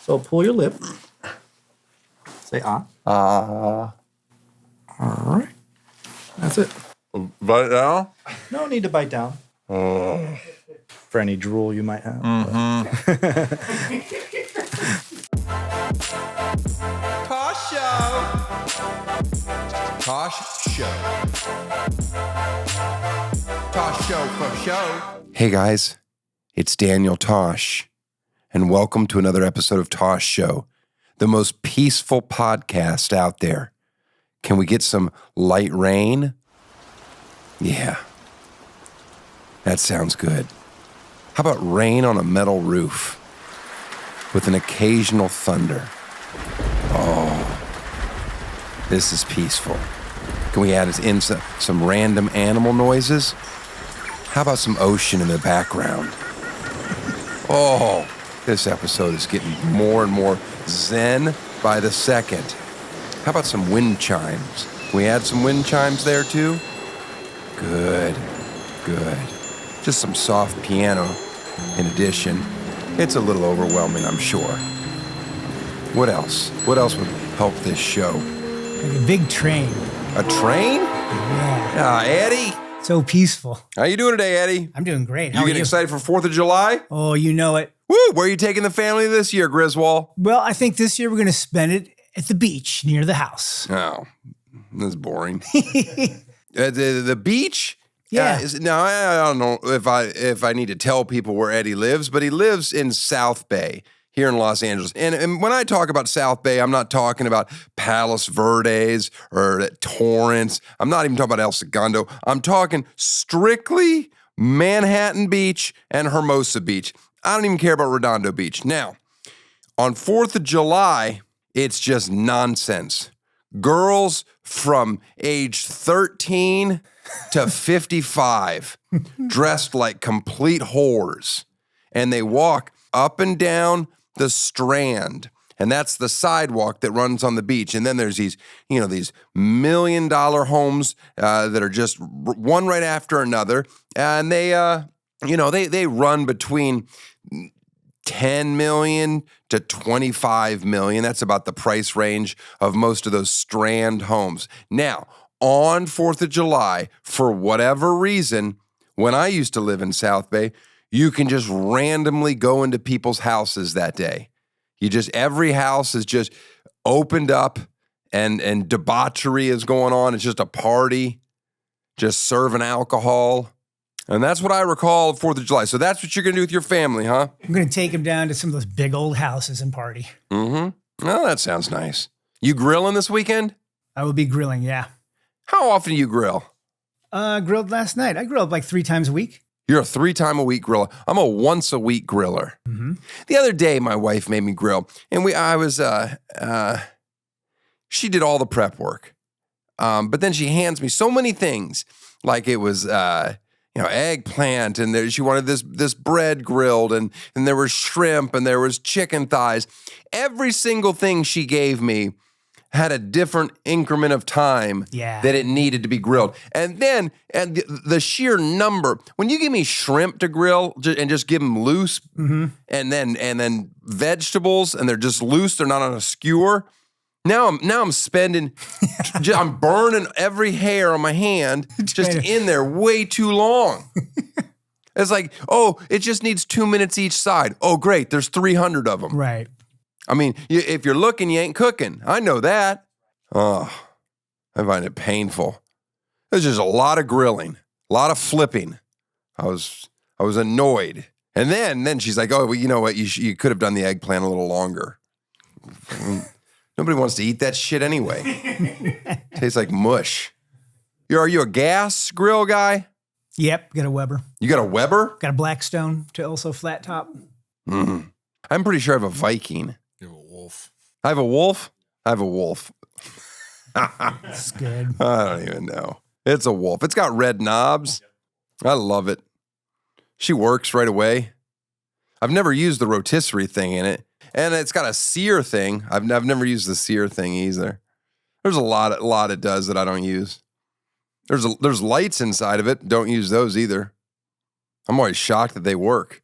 So pull your lip. Say ah. Ah. All right. That's it. Bite down? No need to bite down. For any drool you might have. Tosh Show. Tosh Show. Tosh Show for show. Hey guys, it's Daniel Tosh, and welcome to another episode of Tosh Show, the most peaceful podcast out there. Can we get some light rain? Yeah, that sounds good. How about rain on a metal roof with an occasional thunder? Oh, this is peaceful. Can we add in some random animal noises? How about some ocean in the background? Oh, this episode is getting more and more zen by the second. How about some wind chimes? Can we add some wind chimes there too? Good. Just some soft piano in addition. It's a little overwhelming, I'm sure. What else? What else would help this show? Like a big train. A train? Yeah. Eddie. So peaceful. How you doing today, Eddie? I'm doing great. How You are getting excited for 4th of July? Oh, you know it. Woo! Where are you taking the family this year, Griswold? Well, I think this year we're going to spend it at the beach near the house. Oh, that's boring. The beach? Yeah. Now, I don't know if I need to tell people where Eddie lives, but he lives in South Bay here in Los Angeles. And when I talk about South Bay, I'm not talking about Palos Verdes or Torrance. I'm not even talking about El Segundo. I'm talking strictly Manhattan Beach and Hermosa Beach. I don't even care about Redondo Beach. Now, on 4th of July, it's just nonsense. Girls from age 13 to 55 dressed like complete whores. And they walk up and down the Strand. And that's the sidewalk that runs on the beach. And then there's these $1 million homes that are just one right after another. And they run between 10 million to 25 million. That's about the price range of most of those Strand homes. Now, on 4th of July, for whatever reason, when I used to live in South Bay, you can just randomly go into people's houses that day. Every house is just opened up and debauchery is going on. It's just a party, just serving alcohol. And that's what I recall of 4th of July. So that's what you're going to do with your family, huh? I'm going to take them down to some of those big old houses and party. Mm-hmm. Well, that sounds nice. You grilling this weekend? I will be grilling, yeah. How often do you grill? Grilled last night. I grilled like 3 times a week. You're a 3-time-a-week griller. I'm a once-a-week griller. Mm-hmm. The other day, my wife made me grill, and she did all the prep work. But then she hands me so many things, like it was, eggplant, and she wanted this bread grilled, and there was shrimp, and there was chicken thighs. Every single thing she gave me had a different increment of time that it needed to be grilled. And then the sheer number, when you give me shrimp to grill and just give them loose, mm-hmm. and then vegetables and they're just loose, they're not on a skewer. Now I'm spending, I'm burning every hair on my hand just in there way too long. It's like, it just needs 2 minutes each side. Oh, great, there's 300 of them. Right. I mean, if you're looking, you ain't cooking. I know that. Oh, I find it painful. There's just a lot of grilling, a lot of flipping. I was annoyed. And then she's like, well, you know what? You could have done the eggplant a little longer. Nobody wants to eat that shit anyway. Tastes like mush. Are you a gas grill guy? Yep, got a Weber. You got a Weber? Got a Blackstone to also flat top. Mm-hmm. I'm pretty sure I have a Viking. You have a wolf. I have a wolf? I have a wolf. That's good. I don't even know. It's a wolf. It's got red knobs. I love it. She works right away. I've never used the rotisserie thing in it. And it's got a sear thing. I've never used the sear thing either. There's a lot it does that I don't use. There's lights inside of it. Don't use those either. I'm always shocked that they work.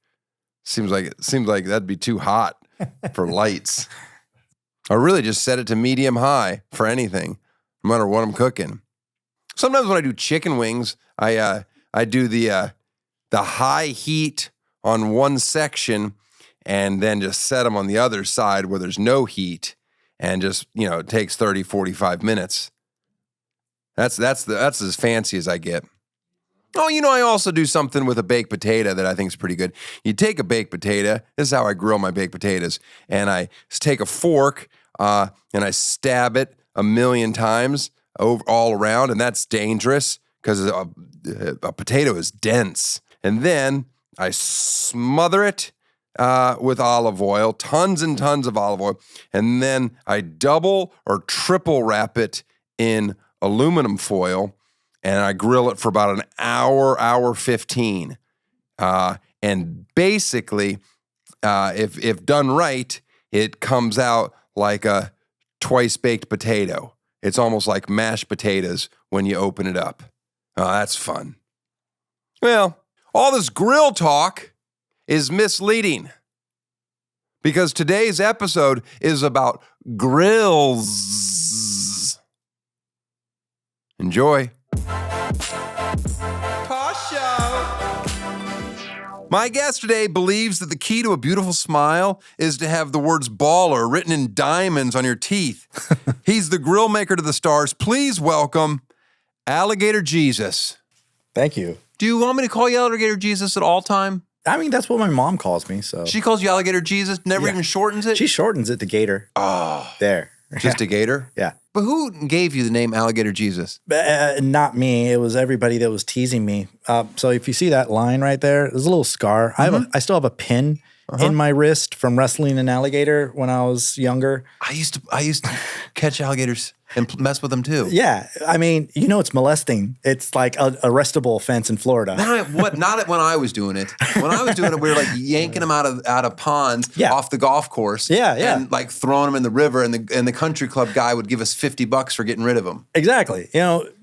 Seems like that'd be too hot. for lights. I really just set it to medium high for anything, no matter what I'm cooking. Sometimes when I do chicken wings, I do the high heat on one section and then just set them on the other side where there's no heat and just, it takes 30, 45 minutes. That's as fancy as I get. Oh, I also do something with a baked potato that I think is pretty good. You take a baked potato. This is how I grill my baked potatoes. And I take a fork and I stab it a million times all around. And that's dangerous because a potato is dense. And then I smother it with olive oil, tons and tons of olive oil. And then I double or triple wrap it in aluminum foil. And I grill it for about an hour 15. And basically, if done right, it comes out like a twice-baked potato. It's almost like mashed potatoes when you open it up. Oh, that's fun. Well, all this grill talk is misleading because today's episode is about Grillz. Enjoy. Tosh Show. My guest today believes that the key to a beautiful smile is to have the words baller written in diamonds on your teeth. He's the grill maker to the stars. Please welcome Alligator Jesus. Thank you. Do you want me to call you Alligator Jesus at all time? I mean, that's what my mom calls me, so. She calls you Alligator Jesus, never even shortens it? She shortens it to Gator. Oh. There. Just a gator? Yeah. But who gave you the name Alligator Jesus? Not me. It was everybody that was teasing me. So if you see that line right there, there's a little scar. I still have a pin in my wrist from wrestling an alligator when I was younger. I used to catch alligators and mess with them too. Yeah. I mean, it's molesting. It's like an arrestable offense in Florida. Not when I was doing it. When I was doing it, we were like yanking them out of ponds off the golf course. Yeah, yeah. And like throwing them in the river, and the country club guy would give us $50 for getting rid of them. Exactly.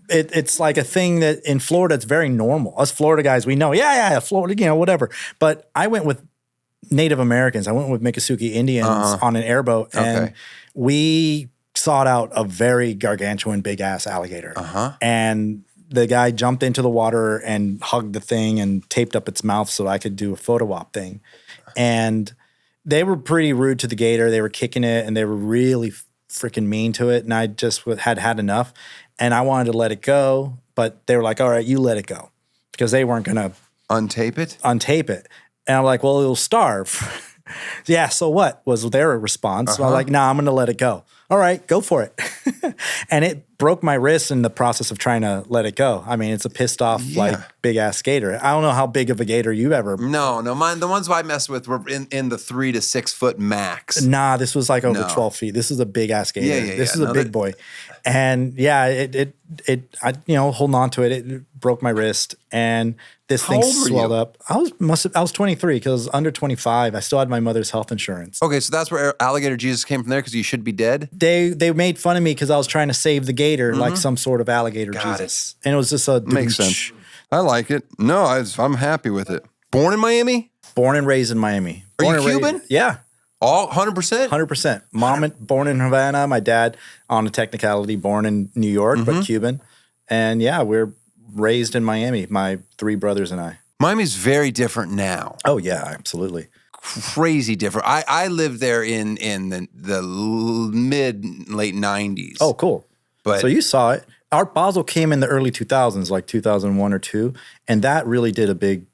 It's like a thing that in Florida, it's very normal. Us Florida guys, we know, Florida, whatever. But I went with Native Americans. I went with Miccosukee Indians on an airboat, and we sought out a very gargantuan, big-ass alligator. And the guy jumped into the water and hugged the thing and taped up its mouth so I could do a photo op thing. And they were pretty rude to the gator. They were kicking it, and they were really freaking mean to it. And I just had enough. And I wanted to let it go, but they were like, all right, you let it go. Because they weren't going to untape it. And I'm like, well, it'll starve. Yeah, so what was their response? So I'm like, nah, I'm going to let it go. All right, go for it. And it broke my wrist in the process of trying to let it go. I mean, it's a pissed off, big ass gator. I don't know how big of a gator you've ever. No, mine. The ones I messed with were in the 3 to 6 foot max. Nah, this was like over 12 feet. This is a big ass gator. This is a big boy. And I holding on to it, it broke my wrist, and this thing swelled up. I was 23 because I was under 25. I still had my mother's health insurance. Okay, so that's where Alligator Jesus came from there, because you should be dead? They made fun of me because I was trying to save the gator like some sort of alligator Jesus. And it was just a... Makes sense. I like it. No, I'm happy with it. Born in Miami? Born and raised in Miami. Are you Cuban? Yeah. All 100%? 100%. Mom born in Havana. My dad, on a technicality, born in New York, but Cuban. And we're raised in Miami, my 3 brothers and I. Miami's very different now. Oh, yeah, absolutely. Crazy different. I lived there in the late 90s. Oh, cool. But so you saw it. Art Basel came in the early 2000s, like 2001 or 2, and that really did a big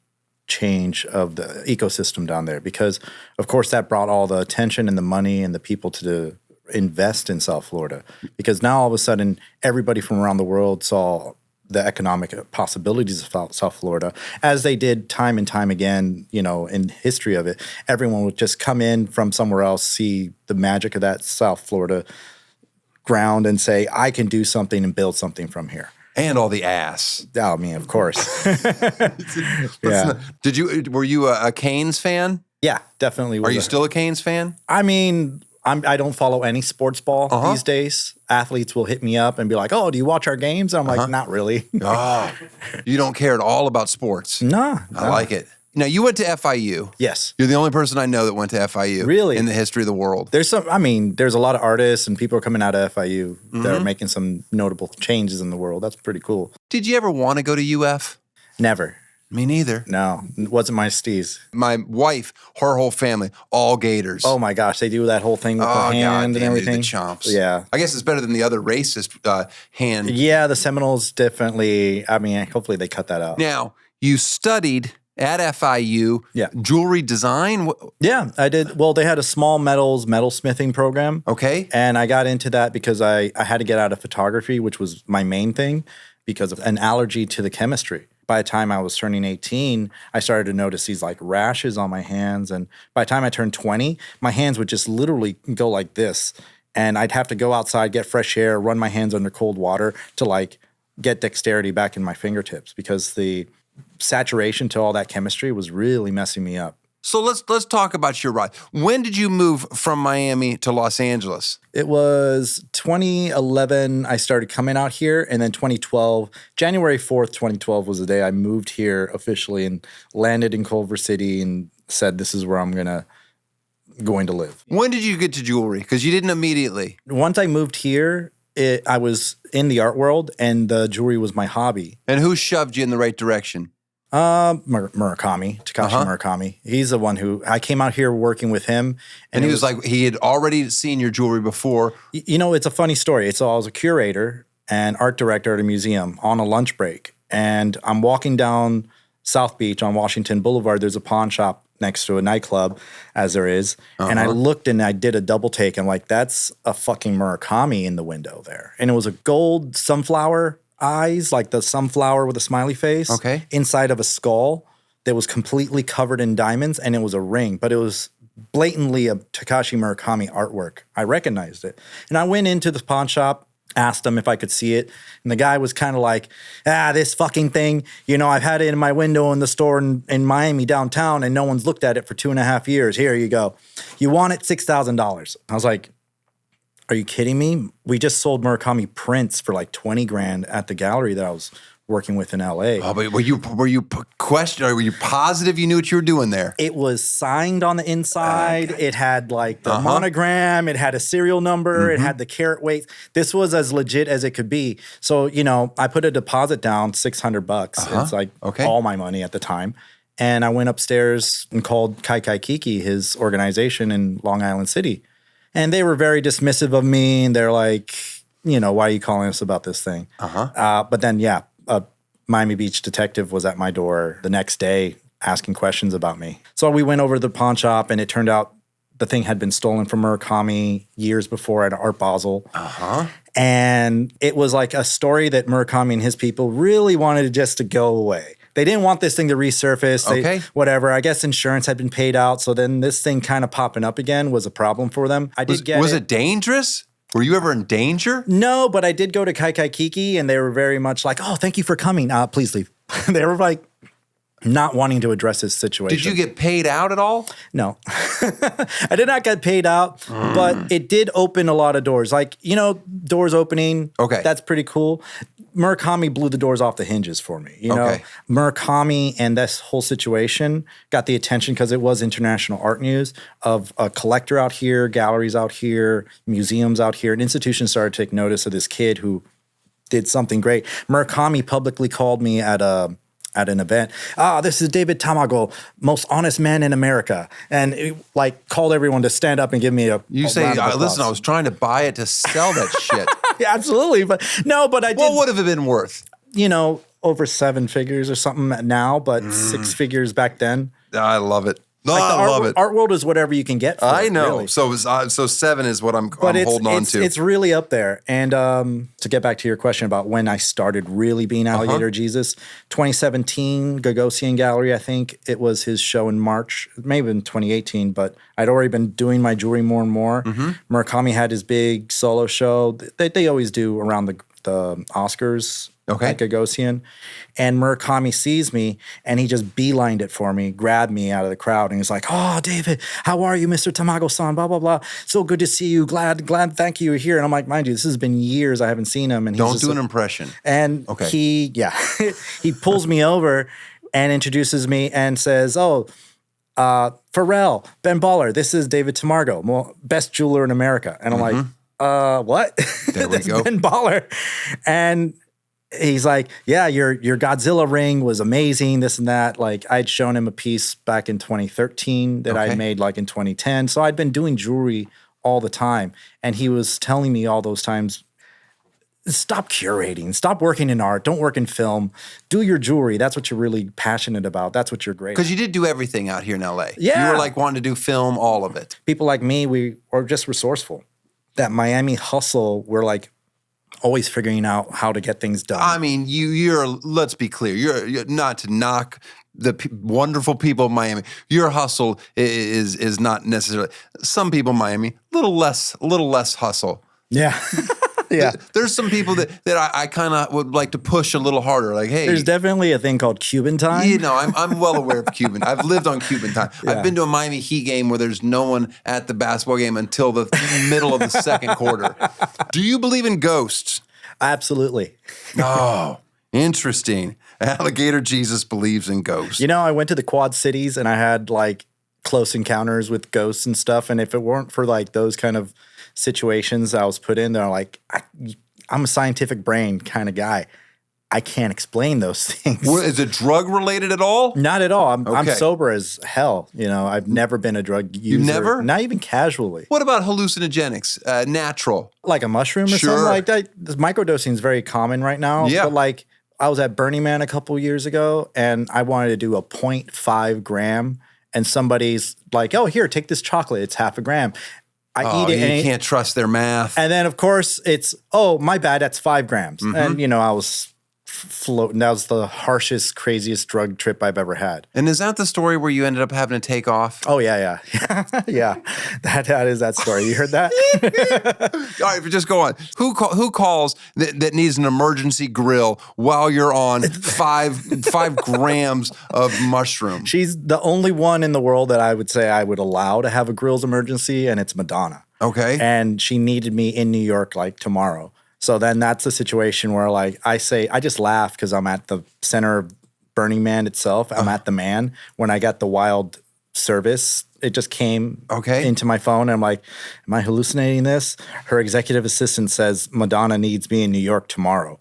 change of the ecosystem down there because, of course, that brought all the attention and the money and the people to invest in South Florida because now all of a sudden everybody from around the world saw the economic possibilities of South Florida, as they did time and time again, in history of it. Everyone would just come in from somewhere else, see the magic of that South Florida ground and say, I can do something and build something from here. And all the ass. Oh, I mean, of course. Were you a Canes fan? Yeah, definitely. Are you still a Canes fan? I mean, I don't follow any sports ball these days. Athletes will hit me up and be like, oh, do you watch our games? I'm like, not really. Oh, you don't care at all about sports. No. I like it. Now, you went to FIU. Yes. You're the only person I know that went to FIU. Really? In the history of the world. There's a lot of artists and people are coming out of FIU that are making some notable changes in the world. That's pretty cool. Did you ever want to go to UF? Never. Me neither. No, it wasn't my steez. My wife, her whole family, all Gators. Oh my gosh, they do that whole thing with the hand and everything. The chomps. Yeah. I guess it's better than the other racist hand. Yeah, the Seminoles definitely, hopefully they cut that out. Now, you studied at FIU jewelry design? Yeah, I did. Well, they had a small metalsmithing program. Okay. And I got into that because I had to get out of photography, which was my main thing, because of an allergy to the chemistry. By the time I was turning 18, I started to notice these like rashes on my hands. And by the time I turned 20, my hands would just literally go like this. And I'd have to go outside, get fresh air, run my hands under cold water to like get dexterity back in my fingertips because the saturation to all that chemistry was really messing me up. So let's talk about your ride. When did you move from Miami to Los Angeles? It was 2011 I started coming out here, and then 2012, January 4th, 2012 was the day I moved here officially and landed in Culver City and said this is where I'm going to live. When did you get to jewelry? Because you didn't immediately. Once I moved here, I was in the art world and the jewelry was my hobby. And who shoved you in the right direction? Murakami, Takashi Murakami. He's the one who, I came out here working with him. And he was like, he had already seen your jewelry before. You know, it's a funny story. I was a curator and art director at a museum on a lunch break. And I'm walking down South Beach on Washington Boulevard. There's a pawn shop next to a nightclub, as there is. And I looked and I did a double take. I'm like, that's a fucking Murakami in the window there. And it was a gold sunflower eyes, like the sunflower with a smiley face, inside of a skull that was completely covered in diamonds, and it was a ring, but it was blatantly a Takashi Murakami artwork. I recognized it. And I went into the pawn shop, asked him if I could see it, and the guy was kind of like, this fucking thing, you know, I've had it in my window in the store in Miami downtown, and no one's looked at it for 2.5 years. Here you go. You want it? $6,000. I was like, are you kidding me? We just sold Murakami prints for like 20 grand at the gallery that I was working with in LA. Oh, but were you positive you knew what you were doing there? It was signed on the inside. It had like the monogram. It had a serial number. It had the carat weight. This was as legit as it could be. So, you know, I put a deposit down, $600. It's like all my money at the time. And I went upstairs and called Kai Kiki, his organization in Long Island City. And they were very dismissive of me, and they're like, you know, why are you calling us about this thing? But then, a Miami Beach detective was at my door the next day asking questions about me. So we went over to the pawn shop, and it turned out the thing had been stolen from Murakami years before at Art Basel. And it was like a story that Murakami and his people really wanted just to go away. They didn't want this thing to resurface. Whatever. I guess insurance had been paid out. So then this thing kind of popping up again was a problem for them. Was it dangerous? Were you ever in danger? No, but I did go to Kai Kiki, and they were very much like, oh, thank you for coming. Please leave. They were like not wanting to address this situation. Did you get paid out at all? No. I did not get paid out, but it did open a lot of doors. Like, you know, doors opening. That's pretty cool. Murakami blew the doors off the hinges for me. You know, Murakami and this whole situation got the attention because it was international art news of a collector out here, galleries out here, museums out here, and institutions started to take notice of this kid who did something great. Murakami publicly called me at an event. This is David Tamago, most honest man in America. And it, like, called everyone to stand up and give me a listen, I was trying to buy it to sell that shit. Yeah, absolutely. But I did. What would have it been worth? You know, over 7 figures or something now, but 6 figures back then. I love it. I love it. Art world is whatever you can get for I know. Really. So 7 is what I'm holding on to. It's really up there. And to get back to your question about when I started really being Alligator Jesus, 2017, Gossling Gallery, I think it was his show in March, maybe in 2018, but I'd already been doing my jewelry more and more. Murakami had his big solo show. They always do around the Oscars. At Gossling. And Murakami sees me, and he just beelined it for me, grabbed me out of the crowd, and he's like, "Oh, David, how are you, Mr. Tamago-san? Blah, blah, blah. So good to see you. Glad, thank you, you're here." And I'm like, mind you, this has been years I haven't seen him. And Don't do an impression. And he pulls me over and introduces me and says, "Oh, Pharrell, Ben Baller, this is David Tamargo, best jeweler in America." And I'm like, what? There we That's go. Ben Baller. And he's like, "Yeah, your Godzilla ring was amazing, this and that." Like, I'd shown him a piece back in 2013 that I made like in 2010. So I'd been doing jewelry all the time. And he was telling me all those times, stop curating, stop working in art, don't work in film, do your jewelry. That's what you're really passionate about. That's what you're great at. Because you did do everything out here in LA. Yeah. You were like wanting to do film, all of it. People like me, we are just resourceful. That Miami hustle, we're like always figuring out how to get things done. I mean, you're. Let's be clear. You're not to knock the wonderful people of Miami. Your hustle is not necessarily. Some people in Miami, a little less hustle. Yeah. Yeah. There's some people that I kind of would like to push a little harder. Like, hey, there's definitely a thing called Cuban time. You know, I'm well aware of Cuban. I've lived on Cuban time. Yeah. I've been to a Miami Heat game where there's no one at the basketball game until the middle of the second quarter. Do you believe in ghosts? Absolutely. Oh, interesting. Alligator Jesus believes in ghosts. You know, I went to the Quad Cities and I had like close encounters with ghosts and stuff. And if it weren't for like those kind of situations I was put in, they're like, I'm a scientific brain kind of guy. I can't explain those things. Is it drug related at all? Not at all. I'm sober as hell. You know, I've never been a drug user. You never? Not even casually. What about hallucinogenics? Natural? Like a mushroom or something like that? This microdosing is very common right now. Yeah. But like, I was at Burning Man a couple years ago and I wanted to do a 0.5 gram and somebody's like, "Oh, here, take this chocolate. It's half a gram." I eat it. You can't trust their math. And then, of course, it's, "Oh, my bad, that's 5 grams. Mm-hmm. And, you know, I was floating. That was the harshest, craziest drug trip I've ever had. And is that the story where you ended up having to take off? Oh, yeah. Yeah. That is that story. You heard that? All right, just go on. Who calls that needs an emergency grill while you're on 5 grams of mushroom? She's the only one in the world that I would say I would allow to have a Grillz emergency, and it's Madonna. Okay. And she needed me in New York like tomorrow. So then that's a situation where like I just laugh because I'm at the center of Burning Man itself. I'm at the Man. When I got the wild service, it just came into my phone. And I'm like, am I hallucinating this? Her executive assistant says Madonna needs me in New York tomorrow.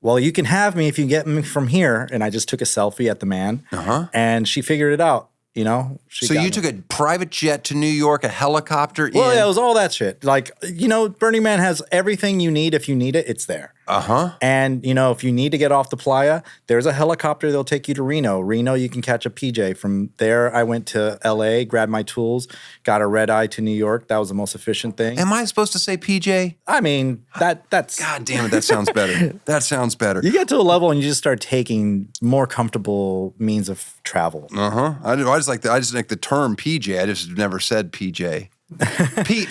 Well, you can have me if you get me from here. And I just took a selfie at the Man. And she figured it out. You know, so you took a private jet to New York, a helicopter. Well, yeah, it was all that shit. Like, you know, Burning Man has everything you need. If you need it, it's there. And, you know, if you need to get off the playa, there's a helicopter that'll take you to Reno. Reno, you can catch a PJ. From there, I went to LA, grabbed my tools, got a red eye to New York. That was the most efficient thing. Am I supposed to say PJ? I mean, that's... God damn it, that sounds better. That sounds better. You get to a level and you just start taking more comfortable means of travel. I just like the term PJ. I just never said PJ.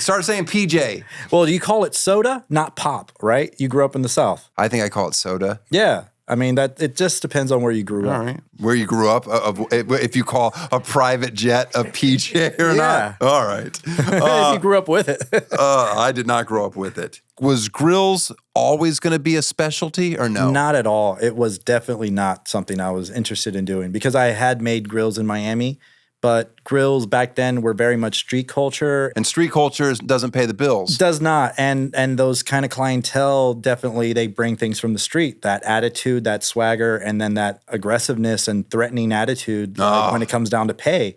Start saying PJ. Well, you call it soda, not pop, right? You grew up in the South. I think I call it soda. Yeah. I mean, that it just depends on where you grew up. All right. Where you grew up, if you call a private jet a PJ or not. All right. If you grew up with it. I did not grow up with it. Was Grillz always going to be a specialty or no? Not at all. It was definitely not something I was interested in doing because I had made grills in Miami. But grills back then were very much street culture. And street culture doesn't pay the bills. Does not. And those kind of clientele, definitely they bring things from the street. That attitude, that swagger, and then that aggressiveness and threatening attitude when it comes down to pay.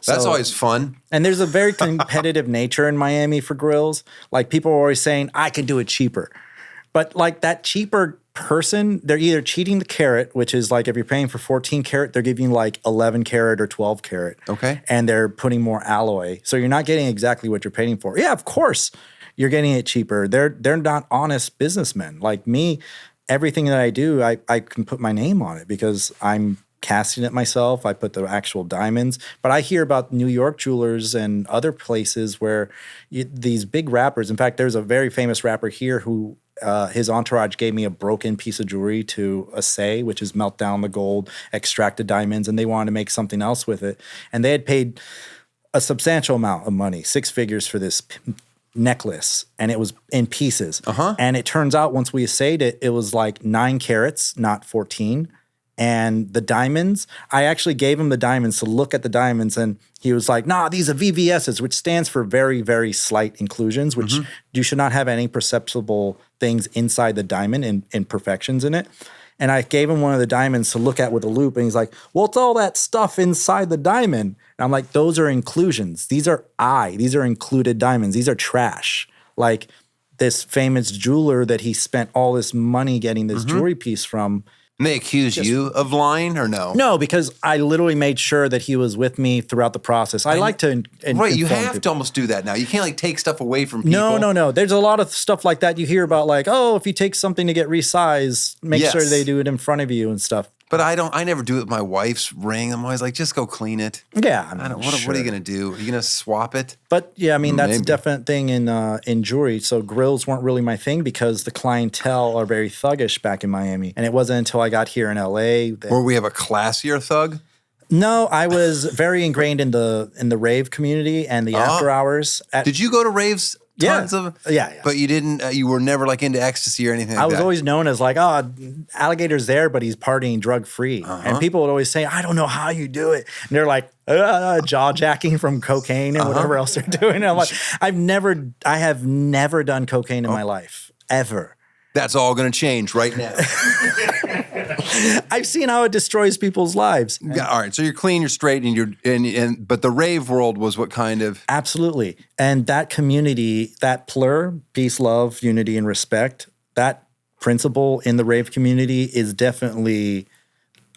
That's always fun. And there's a very competitive nature in Miami for grills. Like people are always saying, I can do it cheaper. But like that cheaper person, they're either cheating the carat, which is like if you're paying for 14 carat, they're giving you like 11 carat or 12 carat. Okay. And they're putting more alloy. So you're not getting exactly what you're paying for. Yeah, of course you're getting it cheaper. They're not honest businessmen. Like me, everything that I do, I can put my name on it because I'm casting it myself. I put the actual diamonds. But I hear about New York jewelers and other places where these big rappers, in fact, there's a very famous rapper here who his entourage gave me a broken piece of jewelry to assay, which is melt down the gold, extract the diamonds, and they wanted to make something else with it. And they had paid a substantial amount of money, 6 figures for this necklace, and it was in pieces. And it turns out once we assayed it, it was like 9 carats, not 14. And the diamonds, I actually gave him the diamonds to look at the diamonds, and he was like, nah, these are VVSs, which stands for very, very slight inclusions, which you should not have any perceptible things inside the diamond and imperfections in it. And I gave him one of the diamonds to look at with a loop, and he's like, well, it's all that stuff inside the diamond. And I'm like, those are inclusions. These are included diamonds. These are trash. Like this famous jeweler that he spent all this money getting this jewelry piece from. And they accuse you of lying or no? No, because I literally made sure that he was with me throughout the process. I like to Right, you have people. to almost do that now. You can't like take stuff away from people. No. There's a lot of stuff like that you hear about, like, oh, if you take something to get resized, make sure they do it in front of you and stuff. But I never do it with my wife's ring. I'm always like, just go clean it. Yeah. What are you going to do? Are you going to swap it? But yeah, I mean, that's a definite thing in jewelry. So Grillz weren't really my thing because the clientele are very thuggish back in Miami. And it wasn't until I got here in LA that... Where we have a classier thug? No, I was very ingrained in the rave community and the after hours. Did you go to raves? Tons of yeah. But you didn't. You were never like into ecstasy or anything. I was always known as like, oh, Alligator's there, but he's partying drug free. And people would always say, I don't know how you do it. And they're like, jaw jacking from cocaine and whatever else they're doing. And I'm like, I have never done cocaine in my life ever. That's all going to change right now. I've seen how it destroys people's lives. Yeah, all right, so you're clean, you're straight, and but the rave world was what kind of? Absolutely, and that community, that plur, peace, love, unity, and respect. That principle in the rave community is definitely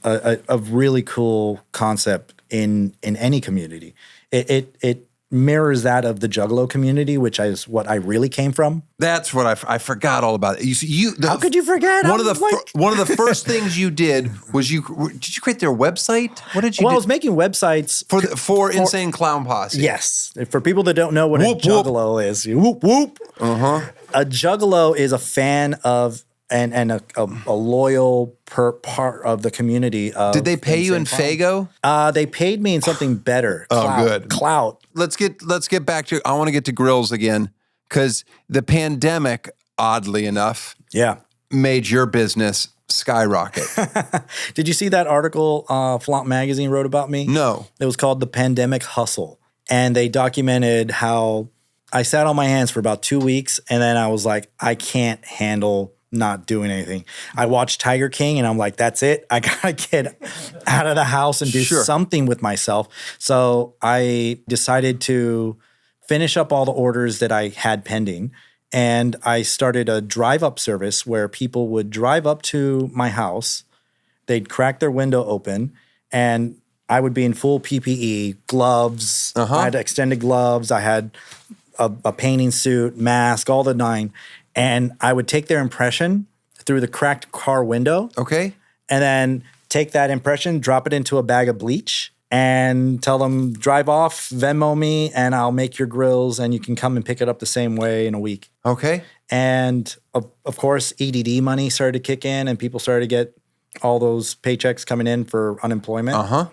a really cool concept in any community. It mirrors that of the Juggalo community, which is what I really came from. That's what I forgot all about it. How could you forget? One of the first things you did was did you create their website? What did you do? I was making websites for Insane Clown Posse. Yes. For people that don't know what a Juggalo is, whoop, whoop. A Juggalo is a fan of and a loyal part of the community. Did they pay you in Fago? They paid me in something better. Good. Clout. Let's get back to. I want to get to Grillz again because the pandemic, oddly enough, made your business skyrocket. Did you see that article Flaunt Magazine wrote about me? No. It was called The Pandemic Hustle, and they documented how I sat on my hands for about 2 weeks, and then I was like, I can't handle not doing anything. I watched Tiger King and I'm like, that's it. I gotta get out of the house and do something with myself. So I decided to finish up all the orders that I had pending. And I started a drive-up service where people would drive up to my house. They'd crack their window open and I would be in full PPE, gloves. I had extended gloves. I had a painting suit, mask, all the nine. And I would take their impression through the cracked car window. Okay. And then take that impression, drop it into a bag of bleach, and tell them, drive off, Venmo me, and I'll make your grills, and you can come and pick it up the same way in a week. Okay. And of course, EDD money started to kick in, and people started to get all those paychecks coming in for unemployment.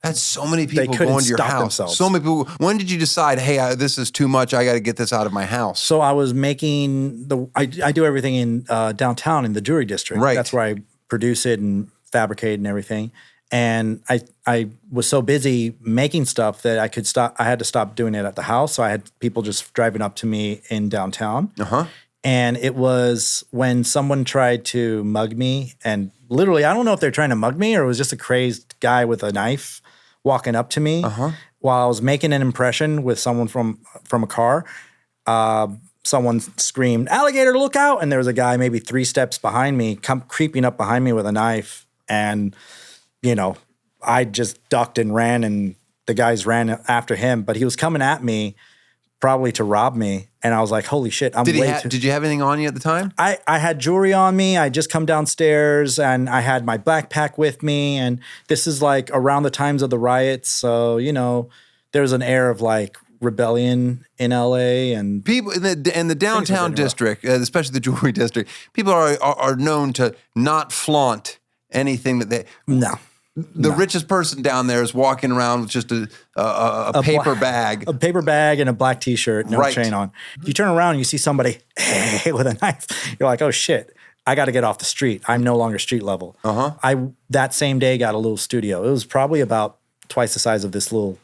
That's so many people couldn't going to your stop house. themselves. So many people. When did you decide, hey, this is too much. I got to get this out of my house? So I was making I do everything in downtown in the jewelry district. Right. That's where I produce it and fabricate and everything. And I was so busy making stuff that I had to stop doing it at the house. So I had people just driving up to me in downtown. And it was when someone tried to mug me, and literally, I don't know if they're trying to mug me or it was just a crazed guy with a knife walking up to me while I was making an impression with someone from a car. Someone screamed, "Alligator, look out!" And there was a guy maybe 3 steps behind me, creeping up behind me with a knife. And, I just ducked and ran, and the guys ran after him. But he was coming at me probably to rob me. And I was like, holy shit, I'm Did you have anything on you at the time? I had jewelry on me. I just come downstairs and I had my backpack with me. And this is like around the times of the riots. So, there's an air of like rebellion in LA and people in the downtown district, especially the jewelry district, people are known to not flaunt anything that they... No. The richest person down there is walking around with just a paper bag. A paper bag and a black T-shirt, no chain on. You turn around and you see somebody with a knife. You're like, oh shit. I got to get off the street. I'm no longer street level. I that same day got a little studio. It was probably about twice the size of this little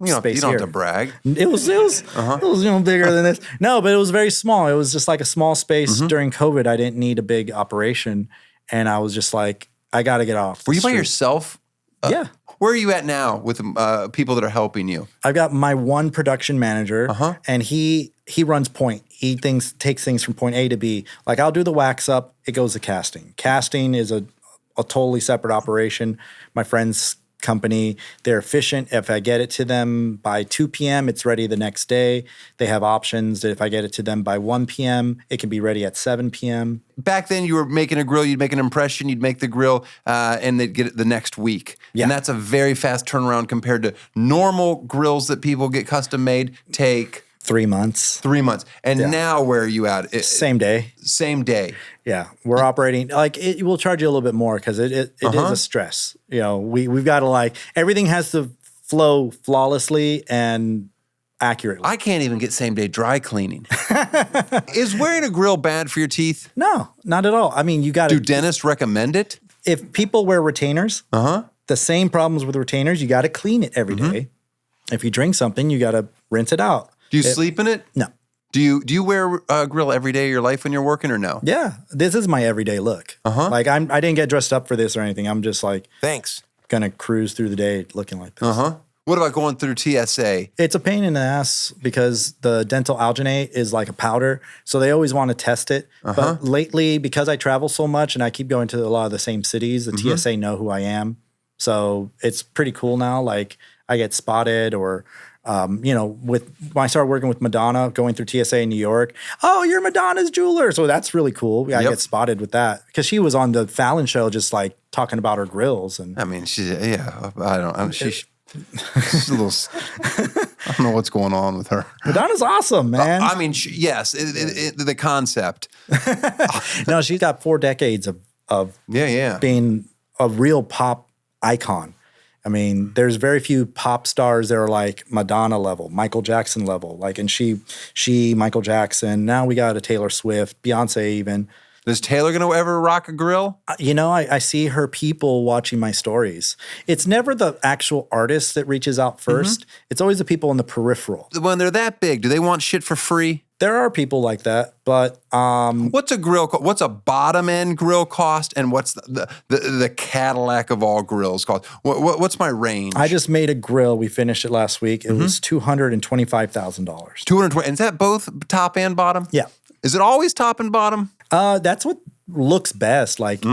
space you don't here. have to brag. It was bigger than this. No, but it was very small. It was just like a small space during COVID. I didn't need a big operation, and I was just like, I got to get off. Were you by yourself? Yeah. Where are you at now with people that are helping you? I've got my one production manager, and he runs point. He takes things from point A to B. Like I'll do the wax up, it goes to casting. Casting is a totally separate operation. My friend's company, they're efficient. If I get it to them by 2 p.m., it's ready the next day. They have options that if I get it to them by 1 p.m., it can be ready at 7 p.m. Back then, you were making a grill, you'd make an impression, you'd make the grill, and they'd get it the next week. Yeah. And that's a very fast turnaround compared to normal grills that people get custom made take 3 months. 3 months. And now where are you at? Same day. Same day. Yeah. We're operating, like it will charge you a little bit more because it is a stress. You know, we've got to everything has to flow flawlessly and accurately. I can't even get same day dry cleaning. Is wearing a grill bad for your teeth? No, not at all. I mean, you got to. Do dentists recommend it? If people wear retainers, the same problems with retainers, you got to clean it every day. If you drink something, you got to rinse it out. Do you sleep in it? No. Do you wear a grill every day of your life when you're working or no? Yeah, this is my everyday look. Like I didn't get dressed up for this or anything. I'm just like, thanks, gonna cruise through the day looking like this. What about going through TSA? It's a pain in the ass because the dental alginate is like a powder, so they always want to test it. But lately, because I travel so much and I keep going to a lot of the same cities, the TSA know who I am, so it's pretty cool now. Like I get spotted or. When I started working with Madonna, going through TSA in New York, oh, you're Madonna's jeweler. So that's really cool. I get spotted with that because she was on the Fallon show, just like talking about her grills. And I mean, she's a little. I don't know what's going on with her. Madonna's awesome, man. I mean, yes, the concept. No, she's got 4 decades of being a real pop icon. I mean, there's very few pop stars that are like Madonna level, Michael Jackson level. And she, Michael Jackson. Now we got a Taylor Swift, Beyonce even. Is Taylor going to ever rock a grill? I see her people watching my stories. It's never the actual artist that reaches out first. It's always the people in the peripheral. When they're that big, do they want shit for free? There are people like that, but what's a grill? What's a bottom end grill cost, and what's the Cadillac of all grills cost? What's my range? I just made a grill. We finished it last week. It was $225,000. $220. Is that both top and bottom? Yeah. Is it always top and bottom? That's what looks best. Like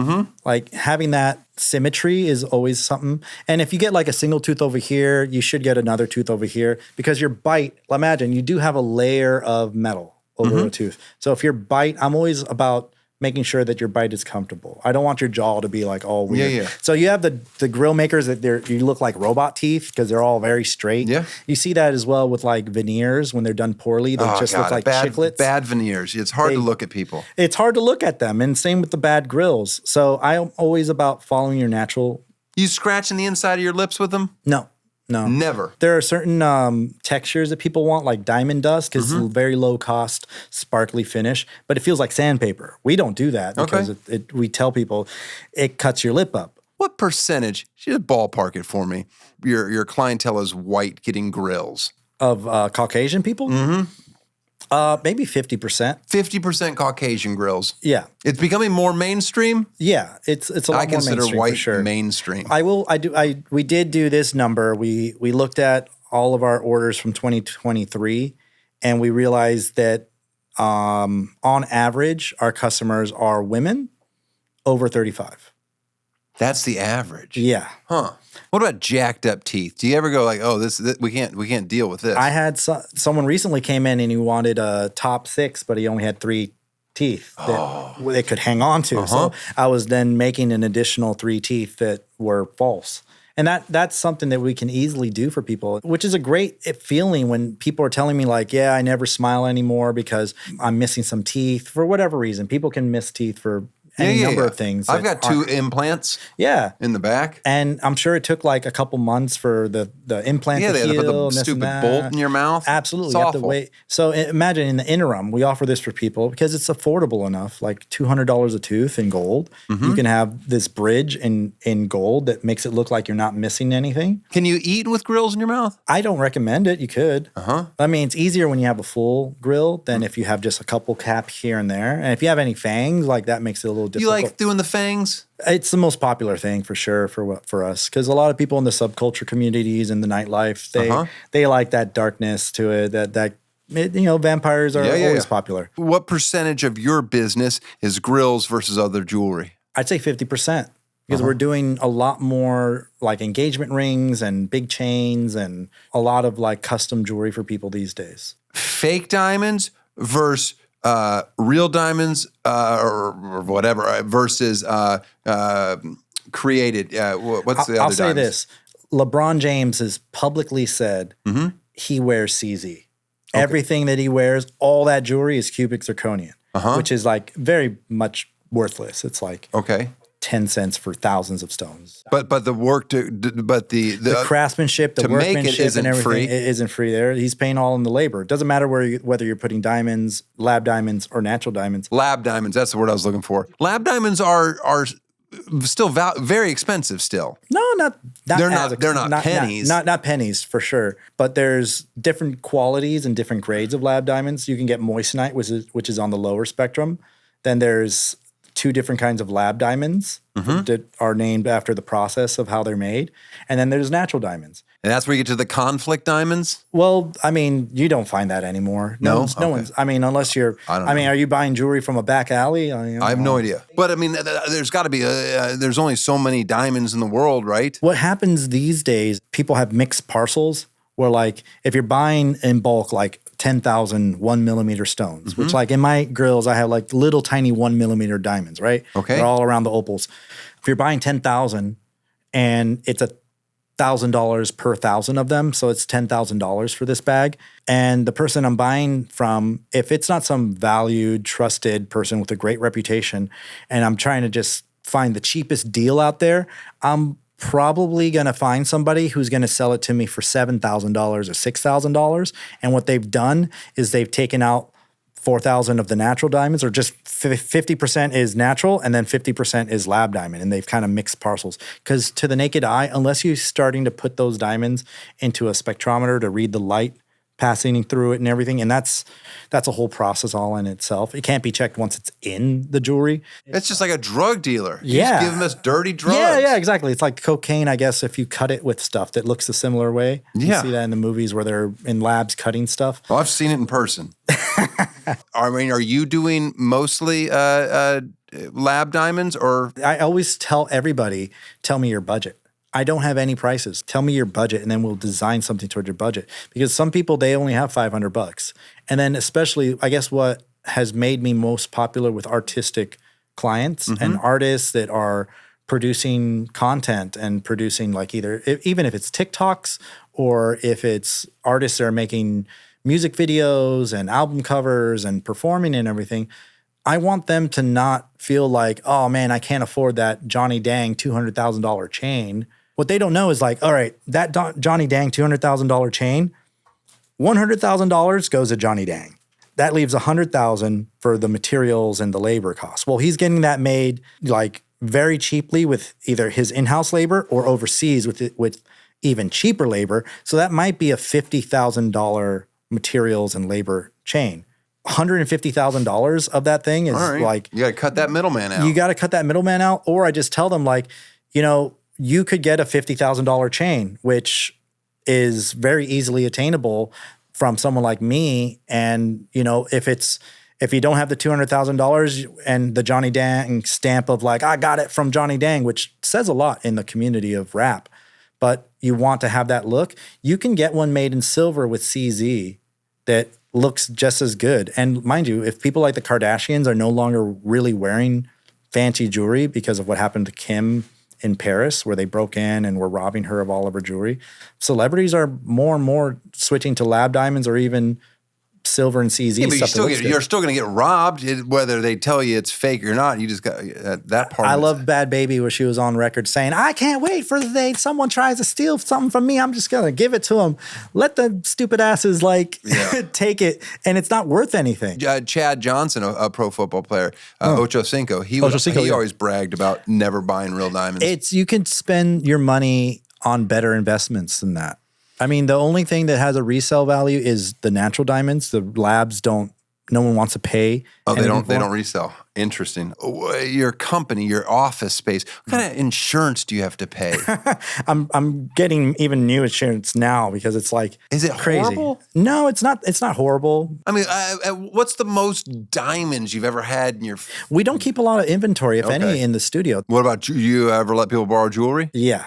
having that symmetry is always something. And if you get like a single tooth over here, you should get another tooth over here because your bite, imagine you do have a layer of metal over a tooth. So if your bite, I'm always about making sure that your bite is comfortable. I don't want your jaw to be like all weird. Yeah. So you have the grill makers that you look like robot teeth because they're all very straight. Yeah. You see that as well with like veneers when they're done poorly. They look like chiclets. Bad veneers. It's hard to look at people. It's hard to look at them. And same with the bad grills. So I'm always about following your natural. You scratching the inside of your lips with them? No. Never. There are certain textures that people want, like diamond dust, because it's a very low cost, sparkly finish, but it feels like sandpaper. We don't do that because we tell people it cuts your lip up. What percentage, just ballpark it for me, your clientele is white getting grills? Of Caucasian people? Maybe 50%. 50% Caucasian grills. Yeah. It's becoming more mainstream? Yeah. It's a lot more mainstream. I consider white for sure. mainstream. We did do this number. We looked at all of our orders from 2023 and we realized that on average, our customers are women over 35. That's the average. Yeah. Huh. What about jacked up teeth? Do you ever go like, oh, this we can't deal with this? I had someone recently came in and he wanted a top 6, but he only had 3 teeth that they could hang on to. So I was then making an additional 3 teeth that were false. And that's something that we can easily do for people, which is a great feeling when people are telling me like, yeah, I never smile anymore because I'm missing some teeth for whatever reason. People can miss teeth for any number of things. I've got 2 implants in the back. And I'm sure it took like a couple months for the implant to they had to heal. put the stupid bolt in your mouth. Absolutely. It's you awful. have to wait. So imagine in the interim, we offer this for people because it's affordable enough, like $200 a tooth in gold. You can have this bridge in gold that makes it look like you're not missing anything. Can you eat with Grillz in your mouth? I don't recommend it. You could. I mean, it's easier when you have a full grill than if you have just a couple caps here and there. And if you have any fangs, like that makes it a little difficult. You like doing the fangs? It's the most popular thing for sure for us because a lot of people in the subculture communities and the nightlife they like that darkness to it. That vampires are always popular. What percentage of your business is Grillz versus other jewelry? I'd say 50%. Because we're doing a lot more like engagement rings and big chains and a lot of like custom jewelry for people these days. Fake diamonds versus real diamonds or whatever versus created. What's the other I'll say diamonds? this. LeBron James has publicly said he wears CZ. Everything that he wears, all that jewelry is cubic zirconian, which is like very much worthless. It's like 10 cents for thousands of stones. But the work the craftsmanship, the workmanship, and everything free. It isn't free there. He's paying all in the labor. It doesn't matter whether you're putting diamonds, lab diamonds, or natural diamonds. Lab diamonds, that's the word I was looking for. Lab diamonds are still very expensive still. No, they're not pennies. Not pennies for sure. But there's different qualities and different grades of lab diamonds. You can get moissanite, which is on the lower spectrum. Then there's 2 different kinds of lab diamonds that are named after the process of how they're made. And then there's natural diamonds. And that's where you get to the conflict diamonds? Well, I mean, you don't find that anymore. No one's, I mean, unless you're, I mean, are you buying jewelry from a back alley? I have no idea. But I mean, there's got to be, there's only so many diamonds in the world, right? What happens these days, people have mixed parcels where like, if you're buying in bulk, like 10,000 1mm stones, which like in my Grillz, I have like little tiny 1mm diamonds, right? Okay. They're all around the opals. If you're buying 10,000 and it's $1,000 per 1,000 of them, so it's $10,000 for this bag. And the person I'm buying from, if it's not some valued, trusted person with a great reputation, and I'm trying to just find the cheapest deal out there, I'm probably going to find somebody who's going to sell it to me for $7,000 or $6,000. And what they've done is they've taken out 4,000 of the natural diamonds, or just 50% is natural and then 50% is lab diamond. And they've kind of mixed parcels. Because to the naked eye, unless you're starting to put those diamonds into a spectrometer to read the light passing through it and everything, and that's a whole process all in itself. It can't be checked once it's in the jewelry. It's just like a drug dealer. You Yeah. just give them this dirty drugs. Yeah, exactly. It's like cocaine, I guess, if you cut it with stuff that looks a similar way. You Yeah. see that in the movies where they're in labs cutting stuff. Well, I've seen it in person. I mean, are you doing mostly lab diamonds or? I always tell everybody, tell me your budget. I don't have any prices. Tell me your budget, and then we'll design something toward your budget. Because some people, they only have $500. And then especially, I guess what has made me most popular with artistic clients and artists that are producing content and producing like even if it's TikToks or if it's artists that are making music videos and album covers and performing and everything, I want them to not feel like, oh man, I can't afford that Johnny Dang $200,000 chain. What they don't know is like, all right, that Johnny Dang $200,000 chain, $100,000 goes to Johnny Dang. That leaves $100,000 for the materials and the labor costs. Well, he's getting that made like very cheaply with either his in-house labor or overseas with even cheaper labor. So that might be a $50,000 materials and labor chain. $150,000 of that thing is like, you got to cut that middleman out. You got to cut that middleman out. Or I just tell them like, you could get a $50,000 chain, which is very easily attainable from someone like me. And, if you don't have the $200,000 and the Johnny Dang stamp of like, I got it from Johnny Dang, which says a lot in the community of rap, but you want to have that look, you can get one made in silver with CZ that looks just as good. And mind you, if people like the Kardashians are no longer really wearing fancy jewelry because of what happened to Kim in Paris, where they broke in and were robbing her of all of her jewelry, celebrities are more and more switching to lab diamonds or even silver and CZ Yeah, but stuff. you're still going to get robbed, whether they tell you it's fake or not. You just got that part. I love Bad Baby where she was on record saying, I can't wait for the day someone tries to steal something from me. I'm just going to give it to them. Let the stupid asses take it. And it's not worth anything. Chad Johnson, a pro football player, Ocho Cinco, he always bragged about never buying real diamonds. You can spend your money on better investments than that. I mean, the only thing that has a resale value is the natural diamonds. The labs don't. No one wants to pay. Oh, they don't resell. Interesting. Your company, your office space. What kind of insurance do you have to pay? I'm getting even new insurance now because it's like, is it crazy? Horrible? No, it's not. It's not horrible. I mean, what's the most diamonds you've ever had in your? We don't keep a lot of inventory, if any, in the studio. What about you? You ever let people borrow jewelry? Yeah.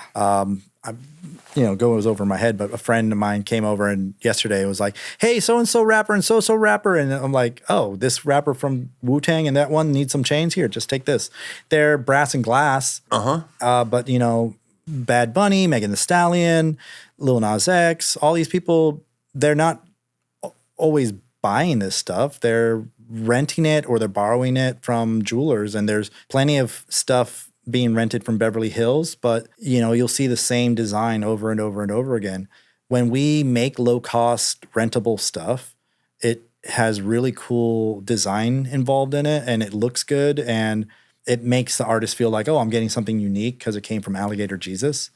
Goes over my head, but a friend of mine came over and yesterday was like, hey, so-and-so rapper and so-so rapper. And I'm like, oh, this rapper from Wu-Tang and that one needs some chains here. Just take this. They're brass and glass. But, Bad Bunny, Megan Thee Stallion, Lil Nas X, all these people, they're not always buying this stuff. They're renting it or they're borrowing it from jewelers. And there's plenty of stuff being rented from Beverly Hills, but you'll see the same design over and over and over again. When we make low-cost rentable stuff, it has really cool design involved in it, and it looks good, and it makes the artist feel like, oh, I'm getting something unique because it came from Alligator Jesus.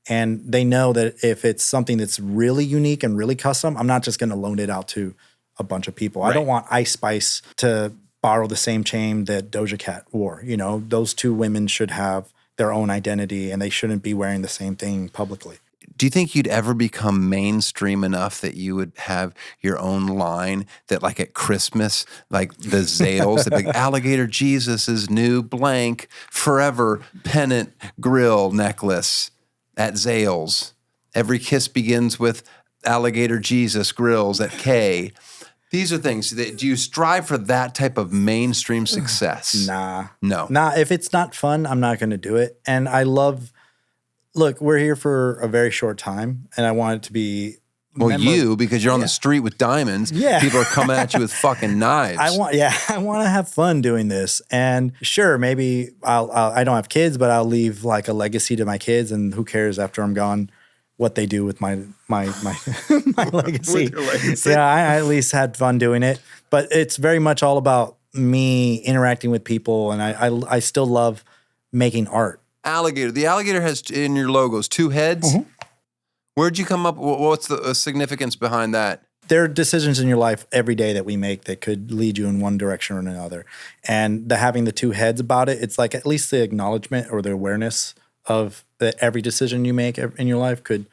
And they know that if it's something that's really unique and really custom, I'm not just going to loan it out to a bunch of people. Right. I don't want Ice Spice to borrow the same chain that Doja Cat wore. Those two women should have their own identity and they shouldn't be wearing the same thing publicly. Do you think you'd ever become mainstream enough that you would have your own line that like at Christmas, like the Zales, the big Alligator Jesus' new blank forever pennant grill necklace at Zales? Every kiss begins with Alligator Jesus Grillz at K. These are things that, do you strive for that type of mainstream success? Nah. No. Nah, if it's not fun, I'm not going to do it. And look, we're here for a very short time and I want it to be because you're on the street with diamonds. Yeah. People are coming at you with fucking knives. I want to have fun doing this. And sure, maybe I don't have kids, but I'll leave like a legacy to my kids and who cares after I'm gone what they do with my legacy. Yeah, I at least had fun doing it. But it's very much all about me interacting with people, and I still love making art. Alligator. The alligator has in your logos 2 heads. Mm-hmm. Where'd you come up? What's the significance behind that? There are decisions in your life every day that we make that could lead you in one direction or another. And having the 2 heads about it, it's like at least the acknowledgement or the awareness of that every decision you make in your life could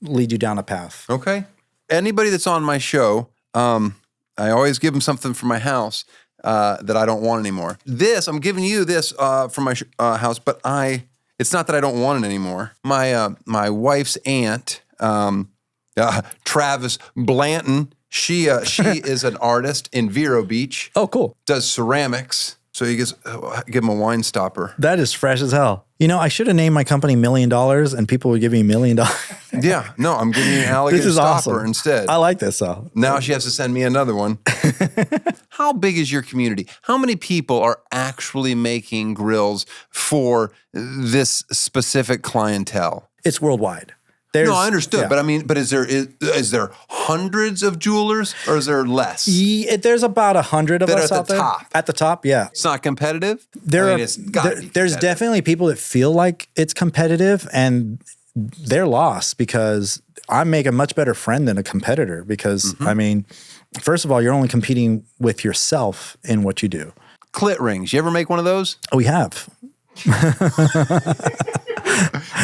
lead you down a path. Okay. Anybody that's on my show, I always give them something from my house that I don't want anymore. I'm giving you this from my house, but it's not that I don't want it anymore. My wife's aunt, Travis Blanton, she is an artist in Vero Beach. Oh, cool. Does ceramics. So you give him a wine stopper. That is fresh as hell. I should have named my company $1 Million and people would give me $1 million. Yeah. No, I'm giving you an alligator stopper awesome. Instead. I like this though. Now she has to send me another one. How big is your community? How many people are actually making grills for this specific clientele? It's worldwide. No, I understood, yeah. But I mean, is there hundreds of jewelers or is there less? There's about 100 of us out there. At the top, yeah. It's not competitive? There's definitely people that feel like it's competitive and they're lost because I make a much better friend than a competitor because, I mean, first of all, you're only competing with yourself in what you do. Clit rings. You ever make one of those? We have.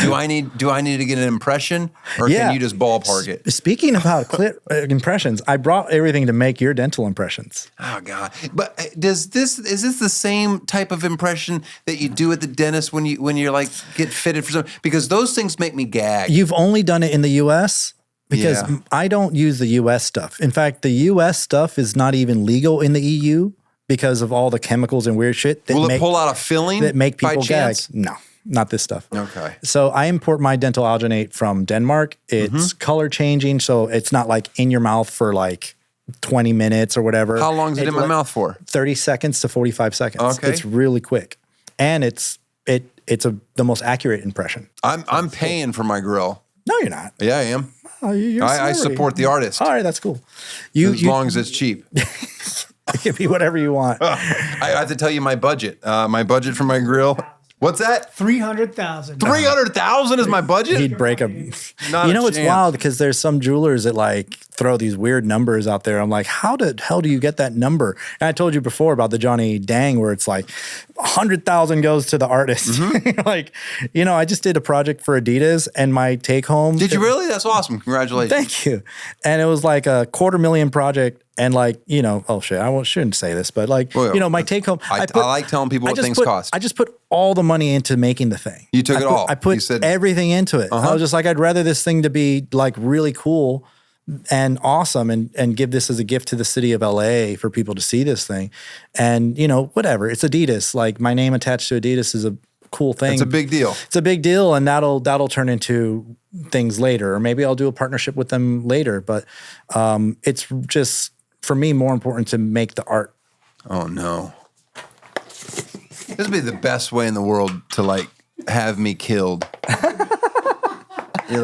Do I need to get an impression, or can you just ballpark it? Speaking of how clit impressions, I brought everything to make your dental impressions. Oh God! But is this the same type of impression that you do at the dentist when you're like get fitted for something? Because those things make me gag. You've only done it in the U.S. because I don't use the U.S. stuff. In fact, the U.S. stuff is not even legal in the EU because of all the chemicals and weird shit. Will it pull out a filling that make people by gag? Chance? No. Not this stuff. Okay. So I import my dental alginate from Denmark. It's color changing, so it's not like in your mouth for like 20 minutes or whatever. How long is it in my mouth for? 30 seconds to 45 seconds. Okay. It's really quick. And it's the most accurate impression. I'm paying for my grill. No, you're not. Yeah, I am. Oh, you're I support the artist. All right, that's cool. As long as it's cheap. It can be whatever you want. I have to tell you my budget. My budget for my grill. What's that? 300,000. 300,000 is my budget? He'd break a. Not you know, a it's chance. wild because there's some jewelers that like throw these weird numbers out there. I'm like, how the hell do you get that number? And I told you before about the Johnny Dang, where it's like 100,000 goes to the artist. Mm-hmm. Like, you know, I just did a project for Adidas, and my take home. Did you really? That's awesome. Congratulations. Thank you. And it was like a $250,000 project. And like, you know, oh shit, shouldn't say this, but like, Well, you know, my take home. I like telling people what things cost. I just put all the money into making the thing. You took it all. I put You said- everything into it. I was just like, I'd rather this thing to be like really cool and awesome and give this as a gift to the city of LA for people to see this thing. And, you know, whatever. It's Adidas. Like my name attached to Adidas is a cool thing. It's a big deal. It's a big deal, and that'll turn into things later. Or maybe I'll do a partnership with them later. But it's just, for me, more important to make the art. Oh, no. This would be the best way in the world to, like, have me killed. You're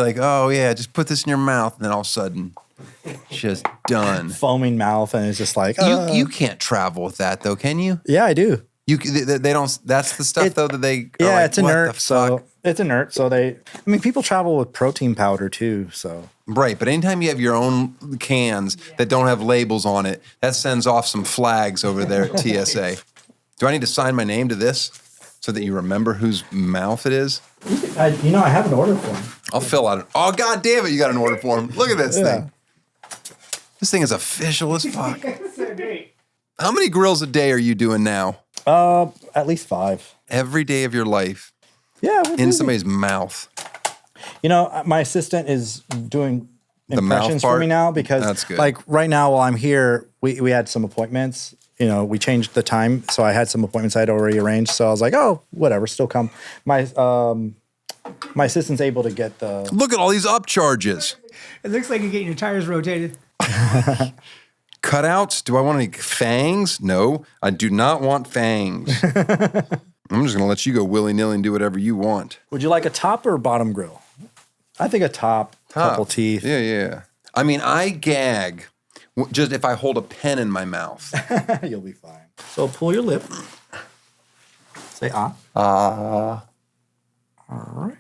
like, oh, yeah, just put this in your mouth. And then all of a sudden, just done. Foaming mouth, and it's just like, You can't travel with that, though, can you? yeah, I do. They don't. That's the stuff though that they. Are Yeah, like, it's what inert. the So fuck? it's inert. So people travel with protein powder too. So Right, but anytime you have your own cans that don't have labels on it, that sends off some flags over there at TSA. Do I need to sign my name to this so that you remember whose mouth it is? I have an order form. I'll fill out. Oh, God damn it! You got an order form. Look at this thing. This thing is official as fuck. How many grills a day are you doing now? At least 5. Every day of your life Yeah, we're in busy. somebody's mouth. You know, my assistant is doing The mouth impressions for part? me now because, That's good. like, right now while I'm here, we had some appointments. You know, we changed the time, so I had some appointments I had already arranged. So I was like, oh, whatever, still come. My assistant's able to get the. Look at all these upcharges. It looks like you're getting your tires rotated. Cutouts? Do I want any fangs? No, I do not want fangs. I'm just going to let you go willy-nilly and do whatever you want. Would you like a top or bottom grill? I think a top. Couple teeth. Yeah. I mean, I gag just if I hold a pen in my mouth. You'll be fine. So pull your lip. Say ah. Ah. All right.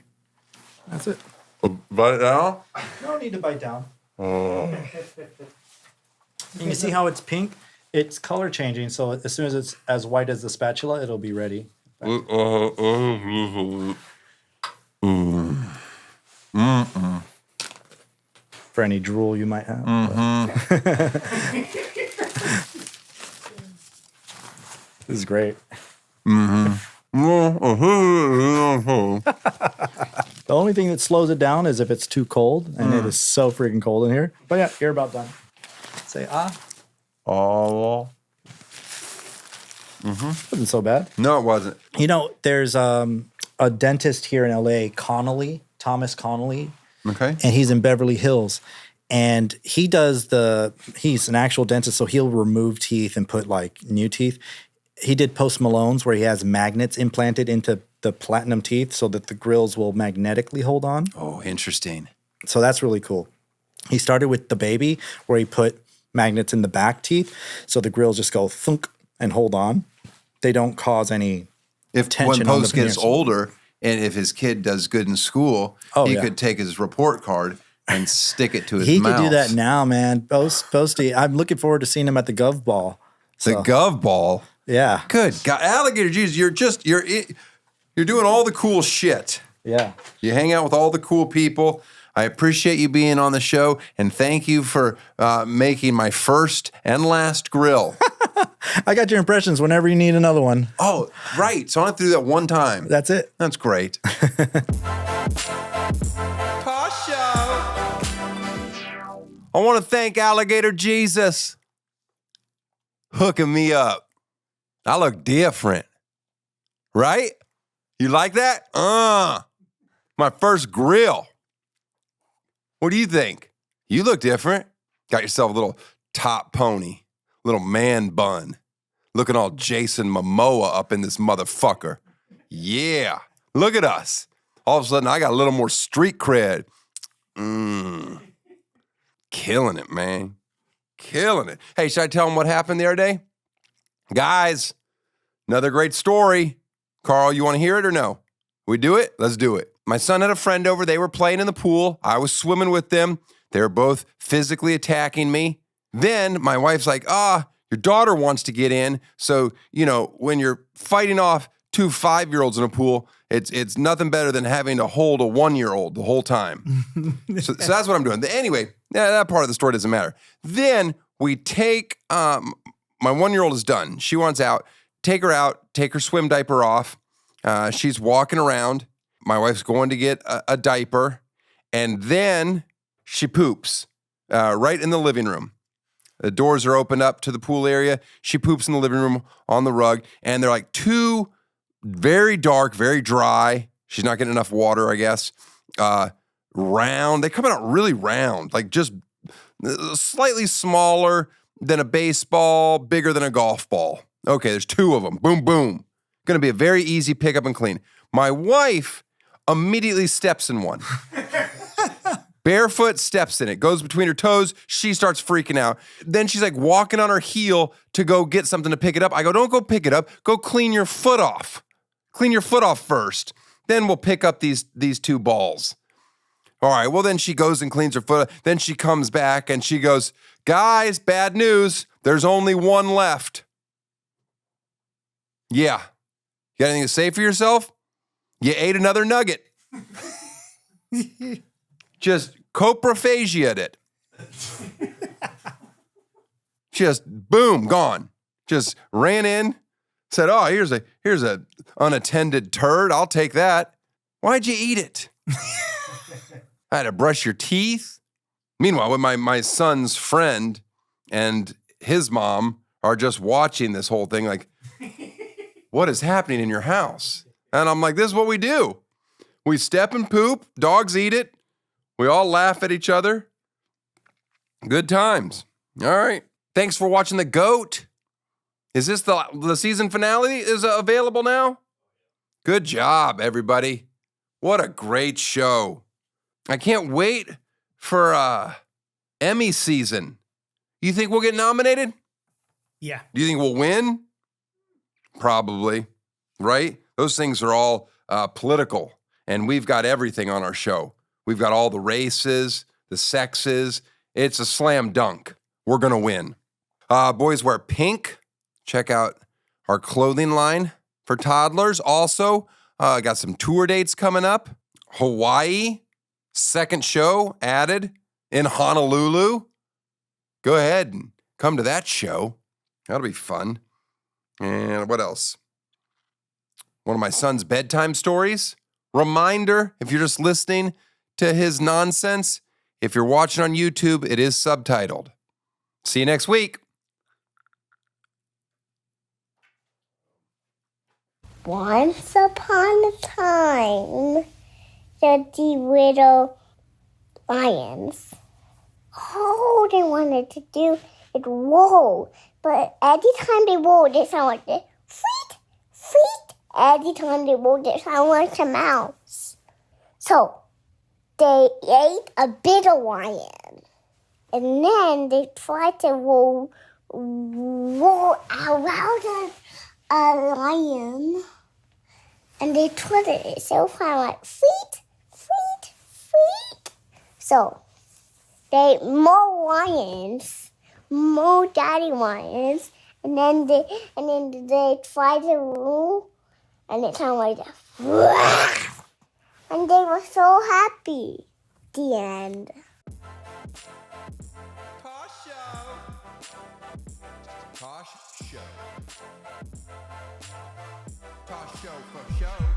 That's it. Bite it out? No need to bite down. And you see how it's pink? It's color changing, so as soon as it's as white as the spatula, it'll be ready. For any drool you might have. This is great. The only thing that slows it down is if it's too cold, and it is so freaking cold in here. But yeah, you're about done. Say ah. Oh. Wasn't so bad. No, it wasn't. You know, there's a dentist here in LA, Thomas Connolly, Okay. and he's in Beverly Hills. And he's an actual dentist, so he'll remove teeth and put like new teeth. He did Post Malones where he has magnets implanted into the platinum teeth so that the grills will magnetically hold on. Oh, interesting. So that's really cool. He started with the baby where he put magnets in the back teeth so the grills just go thunk and hold on. They don't cause any If tension when on the Post gets veneers. older and if his kid does good in school, he could take his report card and stick it to his He mouth. could do that now, man. Posty. I'm looking forward to seeing him at the Gov Ball. The Gov Ball. Yeah. Good God, Alligator Jesus, you're doing all the cool shit. Yeah. You hang out with all the cool people. I appreciate you being on the show, and thank you for making my first and last grill. I got your impressions whenever you need another one. Oh, right. So I have to do that one time. That's it. That's great. Tosh Show. I want to thank Alligator Jesus hooking me up. I look different, right? You like that? My first grill. What do you think? You look different. Got yourself a little top pony, little man bun. Looking all Jason Momoa up in this motherfucker. Yeah. Look at us. All of a sudden, I got a little more street cred. Killing it, man. Killing it. Hey, should I tell them what happened the other day? Guys, another great story. Carl, you want to hear it or no? We do it? Let's do it. My son had a friend over. They were playing in the pool. I was swimming with them. They were both physically attacking me. Then my wife's like, your daughter wants to get in. So, when you're fighting off 2 5-year-olds in a pool, it's nothing better than having to hold a 1-year-old the whole time. so that's what I'm doing. Anyway, that part of the story doesn't matter. Then we take, my 1-year-old is done. She wants out. Take her out, take her swim diaper off. She's walking around. My wife's going to get a diaper. And then she poops right in the living room. The doors are opened up to the pool area. She poops in the living room on the rug. And they're like 2 very dark, very dry. She's not getting enough water, I guess. Round. They come out really round, like just slightly smaller than a baseball, bigger than a golf ball. Okay, there's 2 of them. Boom, boom. Going to be a very easy pick up and clean. My wife immediately steps in one. Barefoot steps in it, goes between her toes. She starts freaking out. Then she's like walking on her heel to go get something to pick it up. I go, don't go pick it up. Go clean your foot off. Clean your foot off first. Then we'll pick up these 2 balls. All right, well, then she goes and cleans her foot. Then she comes back and she goes, guys, bad news. There's only 1 left. Yeah. You got anything to say for yourself? You ate another nugget. Just coprophasia'd it. Just boom, gone. Just ran in, said, "Oh, here's a unattended turd. I'll take that." Why'd you eat it? I had to brush your teeth. Meanwhile, when my son's friend and his mom are just watching this whole thing, like, what is happening in your house? And I'm like, this is what we do. We step and poop. Dogs eat it. We all laugh at each other. Good times. All right. Thanks for watching The Goat. Is this the season finale is available now? Good job, everybody. What a great show. I can't wait for Emmy season. You think we'll get nominated? Yeah. Do you think we'll win? Probably, right? Those things are all political, and we've got everything on our show. We've got all the races, the sexes. It's a slam dunk. We're going to win. Boys wear pink. Check out our clothing line for toddlers. Also, got some tour dates coming up. Hawaii, 2nd show added in Honolulu. Go ahead and come to that show. That'll be fun. And what else? One of my son's bedtime stories. Reminder, if you're just listening to his nonsense, if you're watching on YouTube, it is subtitled. See you next week. Once upon a time, the little lions. All they wanted to do is roll. But every time they rolled, it sounded like this. Freet, freet. Every time they rolled, it sounded like a mouse. So, they ate a bigger lion. And then they tried to roll around a lion. And they twisted it so kind of like freet, freet, freet. So, they more lions, more daddy lions, and then they tried to roll, and it sounded like that. And they were so happy. The end. Tosh Show. Tosh Show. Tosh Show for show.